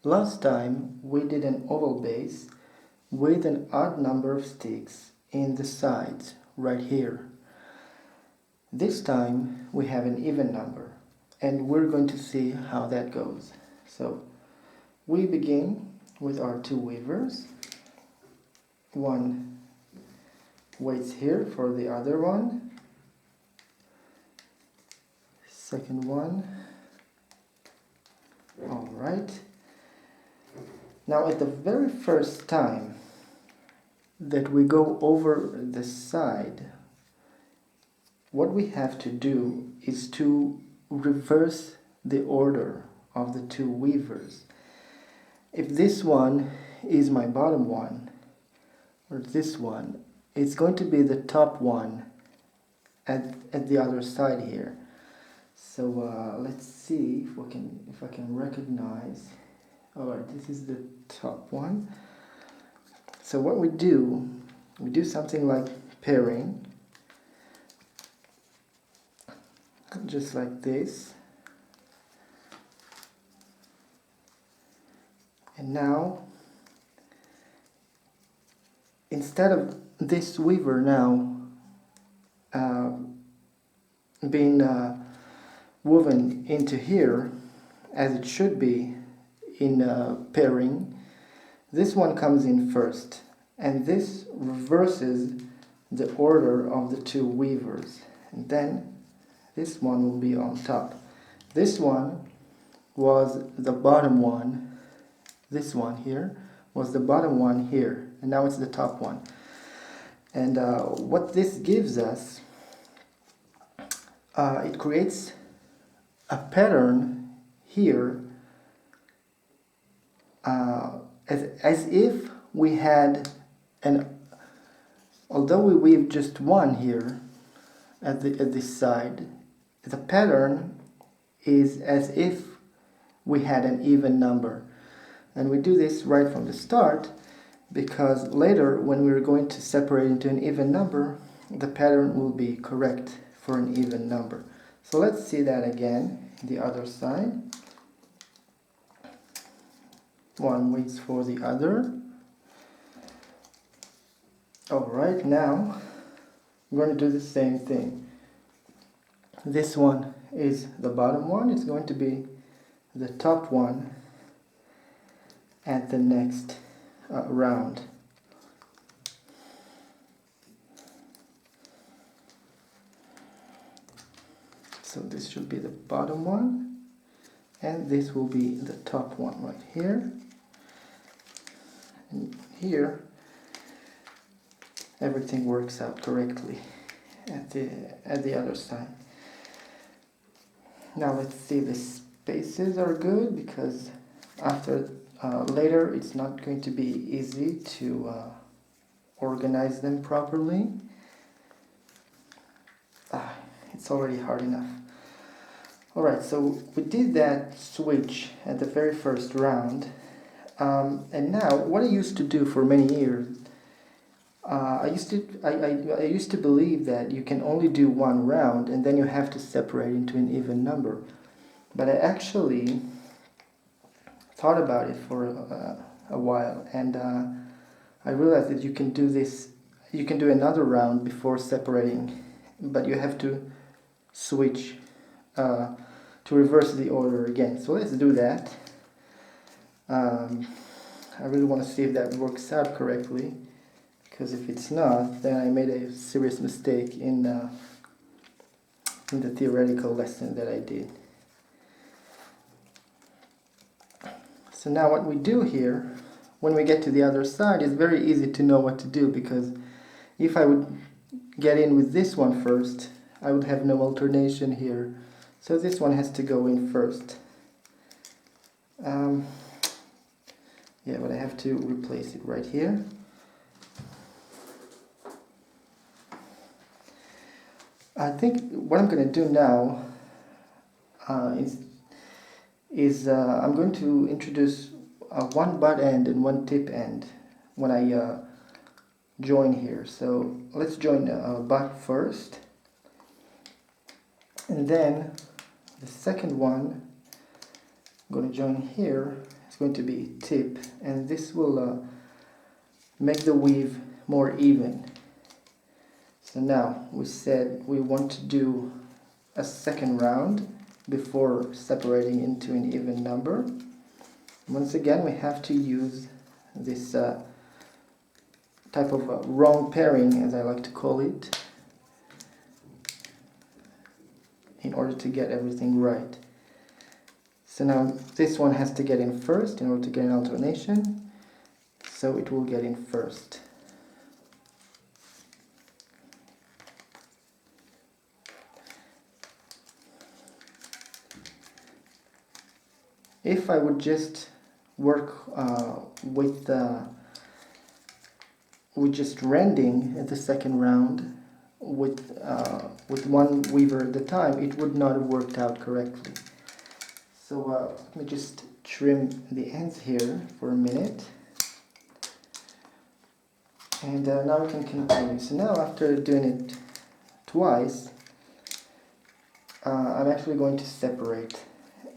Last time we did an oval base with an odd number of sticks in the sides right here. This time we have an even number and we're going to see how that goes. So we begin with our two weavers. One waits here for the other one. Second one. All right. Now at the very first time that we go over the side, what we have to do is to reverse the order of the two weavers. If this one is my bottom one, or this one, it's going to be the top one at the other side here. So let's see if I can recognize. Alright, this is the top one. So what we do something like pairing, just like this. And now, instead of this weaver now being woven into here as it should be in pairing, this one comes in first, and this reverses the order of the two weavers, and then this one will be on top. This one was the bottom one, this one here was the bottom one here, and now it's the top one. And what this gives us, it creates a pattern here as if we had although we weave just one here at this side, the pattern is as if we had an even number. And we do this right from the start because later when we're going to separate into an even number, the pattern will be correct for an even number. So let's see that again, the other side. One waits for the other. Alright, now we're going to do the same thing. This one is the bottom one, it's going to be the top one at the next round. So this should be the bottom one, and this will be the top one right here. And here everything works out correctly at the other side. Now let's see, the spaces are good because after later it's not going to be easy to organize them properly. It's already hard enough. Alright, so we did that switch at the very first round, and now what I used to do for many years, I used to believe that you can only do one round and then you have to separate into an even number. But I actually thought about it for a while, and I realized that you can do this, you can do another round before separating, but you have to switch to reverse the order again. So let's do that. I really want to see if that works out correctly, because if it's not, then I made a serious mistake in the theoretical lesson that I did. So now what we do here, when we get to the other side, is very easy to know what to do, because if I would get in with this one first, I would have no alternation here. So this one has to go in first. Yeah, but I have to replace it right here. I think what I'm going to do now is I'm going to introduce one butt end and one tip end when I join here. So let's join butt first, and then the second one going to join here. It's going to be tip, and this will make the weave more even. So now we said we want to do a second round before separating into an even number. Once again, we have to use this type of wrong pairing, as I like to call it, in order to get everything right. So now this one has to get in first in order to get an alternation, so it will get in first. If I would just work with just randing at the second round with one weaver at a time, it would not have worked out correctly. So let me just trim the ends here for a minute, and now we can continue. So now, after doing it twice, I'm actually going to separate,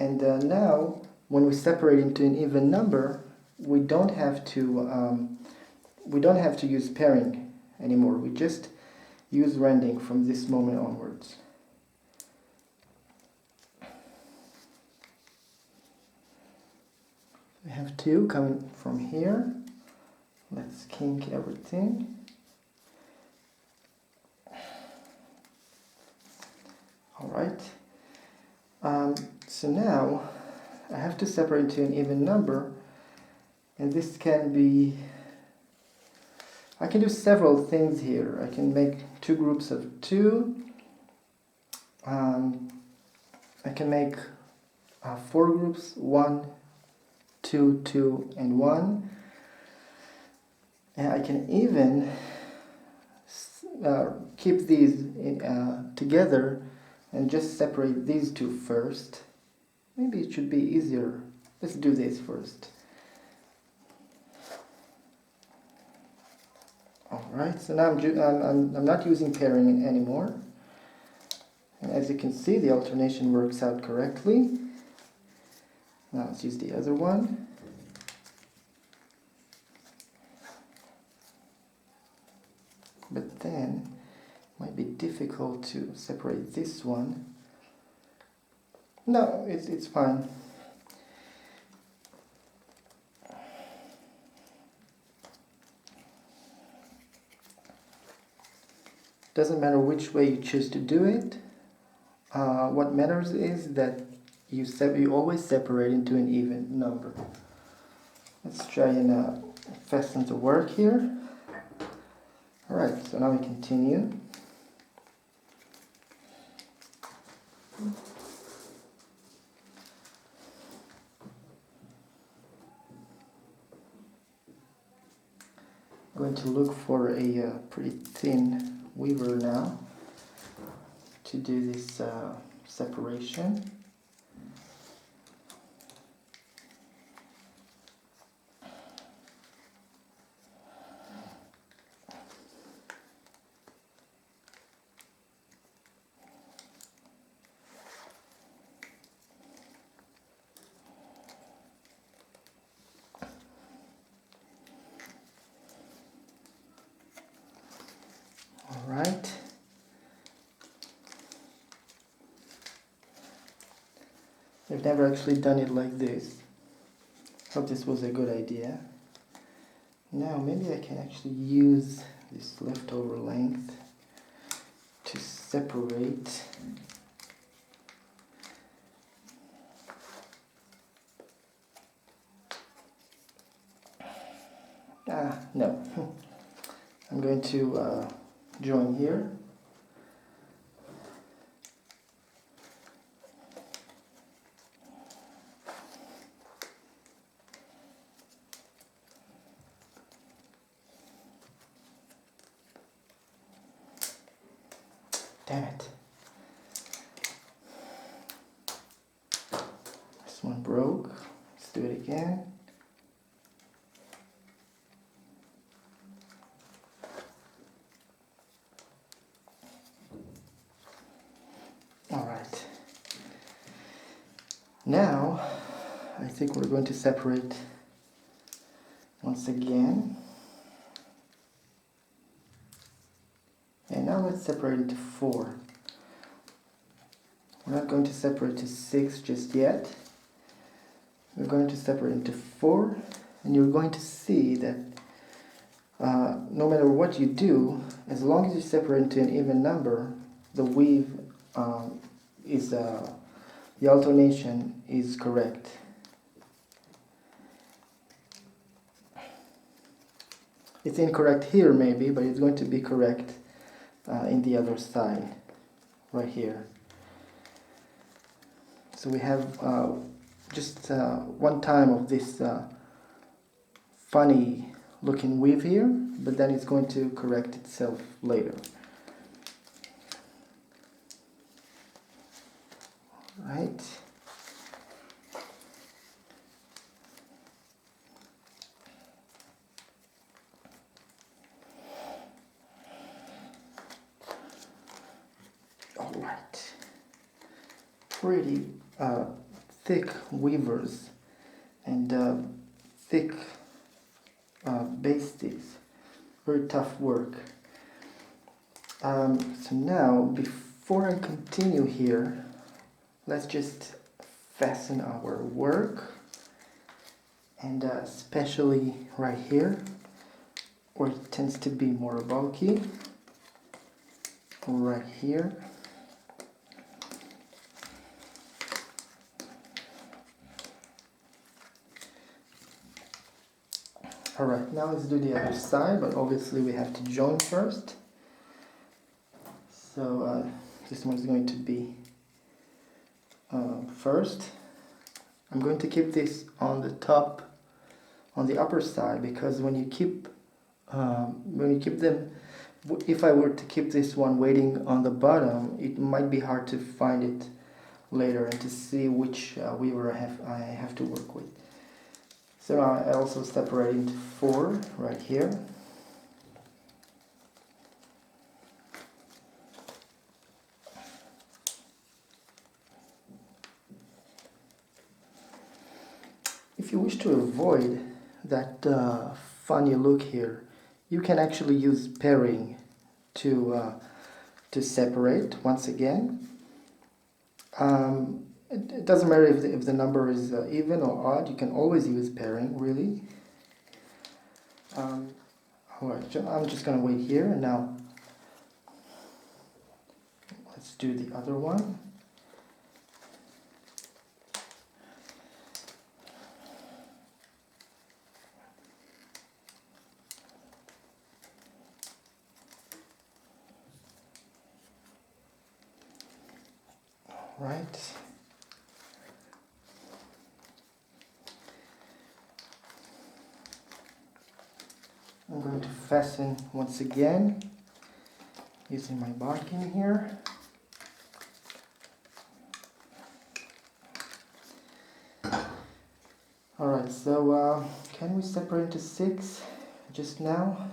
and now when we separate into an even number, we don't have to use pairing anymore. We just use randing from this moment onwards. We have two coming from here. Let's kink everything. Alright. So now I have to separate into an even number, and this can be, I can do several things here. I can make two groups of two. I can make 4 groups, 1, 2, 2, and 1. And I can even keep these together and just separate these two first. Maybe it should be easier. Let's do this first. Alright, so now I'm not using pairing anymore. And as you can see, the alternation works out correctly. Now let's use the other one. But then it might be difficult to separate this one. No, it's fine. Doesn't matter which way you choose to do it. What matters is that you always separate into an even number. Let's try and fasten the work here. Alright, so now we continue. I'm going to look for a pretty thin weaver now to do this separation. Alright. I've never actually done it like this. Hope this was a good idea. Now maybe I can actually use this leftover length to separate. No. I'm going to join here. Damn it. This one broke. Let's do it again. Alright. Now I think we're going to separate once again. And now let's separate into 4. We're not going to separate to 6 just yet. We're going to separate into 4, and you're going to see that no matter what you do, as long as you separate into an even number, the weave the alternation is correct. It's incorrect here maybe, but it's going to be correct in the other side, right here. So we have just one time of this funny looking weave here, but then it's going to correct itself later. Right. All right. Pretty thick weavers and thick bastes. Very tough work. So now, before I continue here, let's just fasten our work, and especially right here, where it tends to be more bulky, right here. Alright, now let's do the other side, but obviously we have to join first. So this one's going to be first. I'm going to keep this on the top, on the upper side, because when you keep them, if I were to keep this one waiting on the bottom, it might be hard to find it later and to see which weaver I have to work with. So now I also separate into 4 right here. If you wish to avoid that funny look here, you can actually use pairing to separate once again. It doesn't matter if the number is even or odd, you can always use pairing, really. Alright, I'm just going to wait here, and now let's do the other one. Alright. I'm going to fasten once again using my barking here. Alright, so can we separate into 6 just now?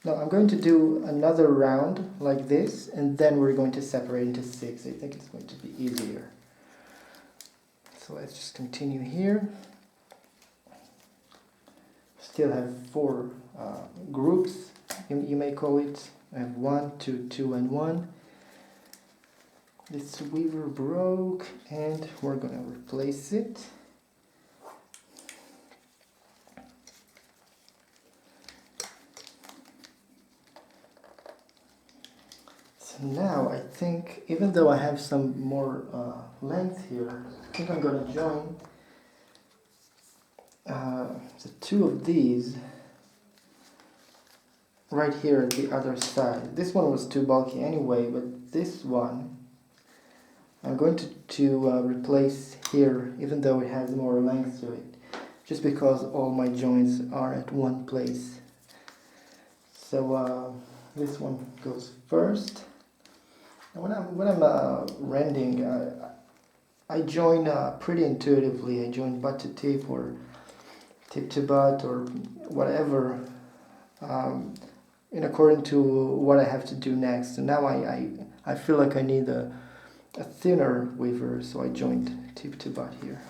No, I'm going to do another round like this, and then we're going to separate into 6. I think it's going to be easier. So let's just continue here. Still have 4 groups, you may call it. I have 1, 2, 2, and 1. This weaver broke, and we're going to replace it. So now I think, even though I have some more length here, I think I'm going to join the 2 of these right here at the other side. This one was too bulky anyway, but this one I'm going to replace here, even though it has more length to it, just because all my joints are at one place. So this one goes first. And when I'm rending, I join pretty intuitively. I join butt to tip or tip to butt or whatever, in according to what I have to do next. And now I feel like I need a thinner weaver, so I joined tip to butt here.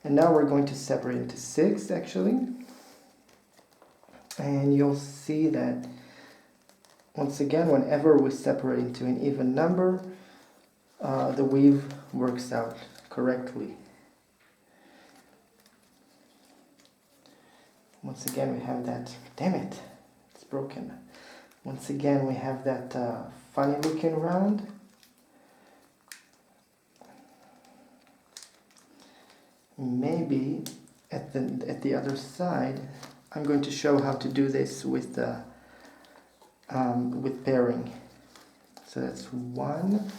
And now we're going to separate into 6 actually. And you'll see that once again, whenever we separate into an even number, the weave works out correctly. Once again, we have that, damn it, it's broken. Once again, we have that funny looking round. Maybe at the other side, I'm going to show how to do this with pairing. So that's 1.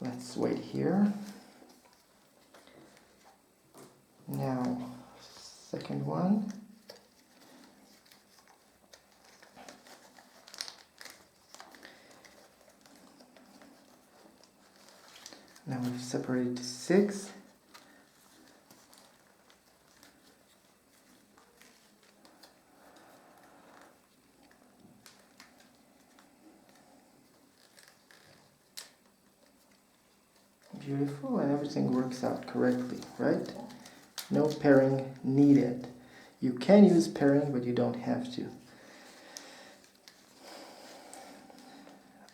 Let's wait here. Now, second one. Now we've separated to 6. Beautiful, and everything works out correctly, right? No pairing needed. You can use pairing, but you don't have to.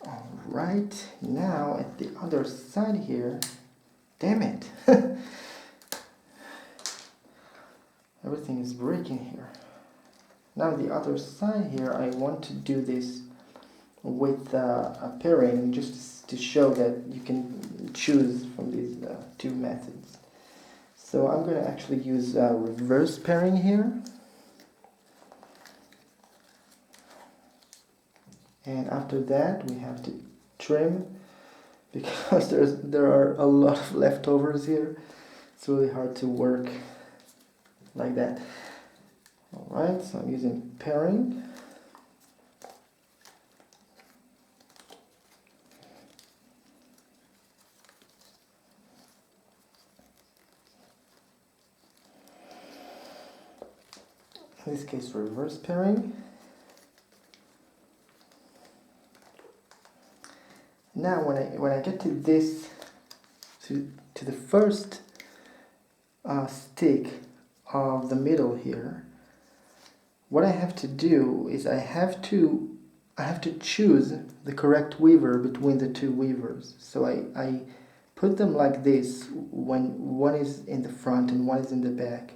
Alright, now at the other side here, damn it! Everything is breaking here. Now the other side here, I want to do this with a pairing just to show that you can choose from these 2 methods. So I'm going to actually use reverse pairing here. And after that we have to trim because there are a lot of leftovers here. It's really hard to work like that. Alright, so I'm using pairing. In this case, reverse pairing. Now when I get to this, to the first stick of the middle here, what I have to do is I have to choose the correct weaver between the 2 weavers. So I put them like this when one is in the front and one is in the back.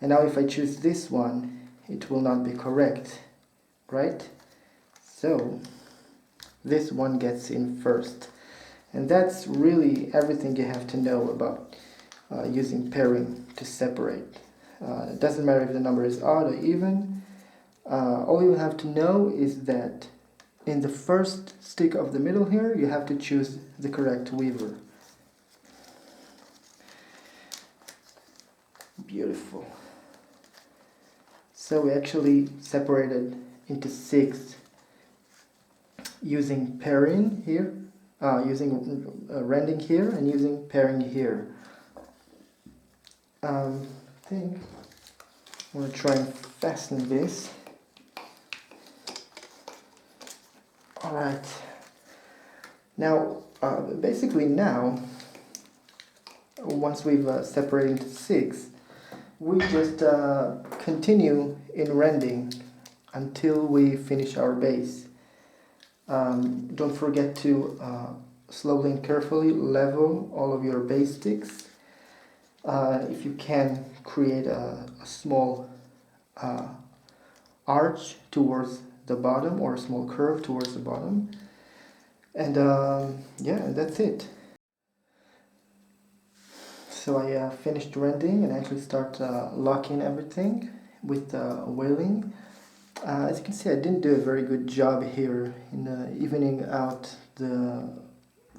And now if I choose this one, it will not be correct, right? So this one gets in first. And that's really everything you have to know about using pairing to separate. It doesn't matter if the number is odd or even. All you have to know is that in the first stick of the middle here, you have to choose the correct weaver. Beautiful. So we actually separated into 6 using pairing here, using randing here, and using pairing here. I think I'm going to try and fasten this. Alright. Now, basically now, once we've separated into 6, we just continue in randing until we finish our base. Don't forget to slowly and carefully level all of your base sticks. If you can, create a small arch towards the bottom or a small curve towards the bottom. And yeah, that's it. So I finished rendering and actually start locking everything with whaling. As you can see, I didn't do a very good job here in evening out the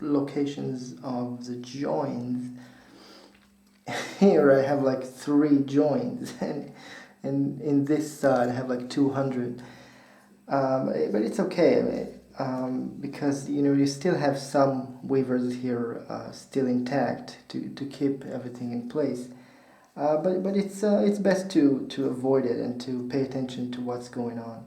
locations of the joins. Here I have like 3 joins, and in this side I have like 200. But it's okay, because you still have some weavers here still intact to keep everything in place. But it's best to avoid it and to pay attention to what's going on.